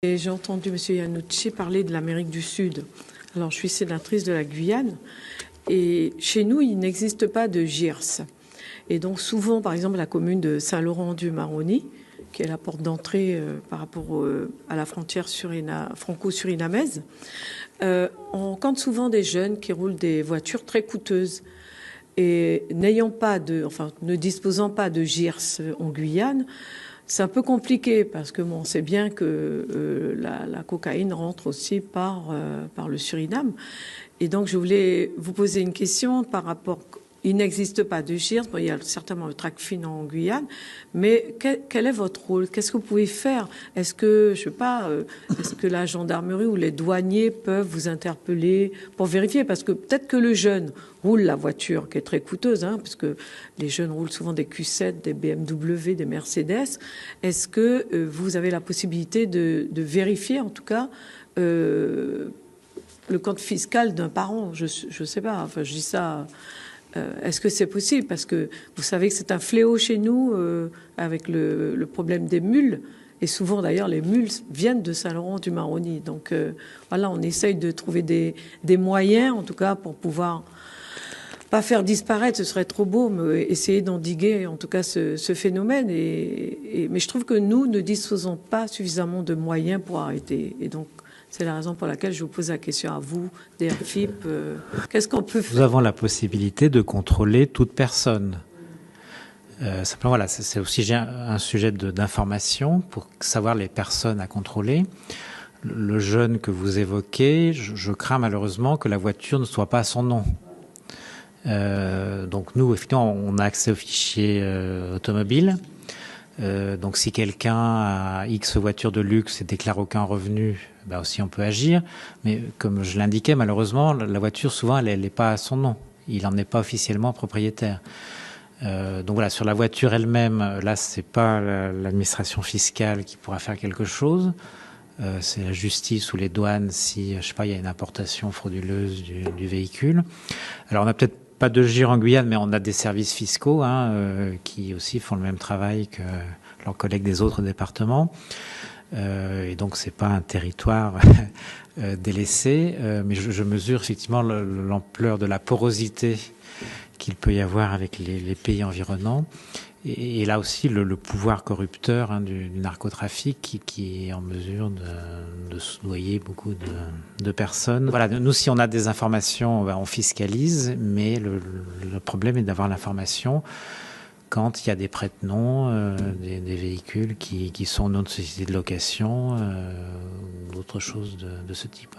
Et j'ai entendu M. Iannucci parler de l'Amérique du Sud. Alors, je suis sénatrice de la Guyane et chez nous, il n'existe pas de GIRS. Et donc, souvent, par exemple, la commune de Saint-Laurent-du-Maroni, qui est la porte d'entrée par rapport à la frontière franco-surinamaise, on compte souvent des jeunes qui roulent des voitures très coûteuses. Et ne disposant pas de GIRS en Guyane, c'est un peu compliqué parce que on sait bien que la cocaïne rentre aussi par le Suriname. Et donc, je voulais vous poser une question par rapport. Il n'existe pas de GIRS. Bon, il y a certainement le TRACFIN en Guyane, mais quel est votre rôle? Qu'est-ce que vous pouvez faire? Est-ce que, je sais pas, est-ce que la gendarmerie ou les douaniers peuvent vous interpeller pour vérifier? Parce que peut-être que le jeune roule la voiture qui est très coûteuse, parce que les jeunes roulent souvent des Q7, des BMW, des Mercedes. Est-ce que vous avez la possibilité de vérifier, en tout cas, le compte fiscal d'un parent? Je sais pas. Enfin, je dis ça. Est-ce que c'est possible? Parce que vous savez que c'est un fléau chez nous avec le problème des mules. Et souvent, d'ailleurs, les mules viennent de Saint-Laurent-du-Maroni. Donc, voilà, on essaye de trouver des moyens, en tout cas, pour pouvoir pas faire disparaître, ce serait trop beau, mais essayer d'endiguer, en tout cas, ce phénomène. Mais je trouve que nous ne disposons pas suffisamment de moyens pour arrêter. Et donc, c'est la raison pour laquelle je vous pose la question à vous, DRFIP. Qu'est-ce qu'on peut faire? Nous avons la possibilité de contrôler toute personne. Simplement, voilà, c'est aussi un sujet d'information pour savoir les personnes à contrôler. Le jeune que vous évoquez, je crains malheureusement que la voiture ne soit pas à son nom. Donc nous, effectivement, on a accès aux fichiers automobiles. Donc si quelqu'un a X voitures de luxe et déclare aucun revenu, aussi on peut agir. Mais comme je l'indiquais, malheureusement, la voiture, souvent, elle n'est pas à son nom. Il n'en est pas officiellement propriétaire. Donc voilà, sur la voiture elle-même, là, c'est pas l'administration fiscale qui pourra faire quelque chose. C'est la justice ou les douanes si, je sais pas, il y a une importation frauduleuse du véhicule. Alors on n'a peut-être pas de GIR en Guyane, mais on a des services fiscaux qui aussi font le même travail que leurs collègues des autres départements. Et donc c'est pas un territoire délaissé, mais je mesure effectivement l'ampleur de la porosité qu'il peut y avoir avec les pays environnants. Et là aussi, le pouvoir corrupteur du narcotrafic qui est en mesure de soudoyer beaucoup de personnes. Voilà, nous, si on a des informations, on fiscalise, mais le problème est d'avoir l'information quand il y a des prête-noms, des véhicules qui sont notre société de location, ou d'autres choses de ce type.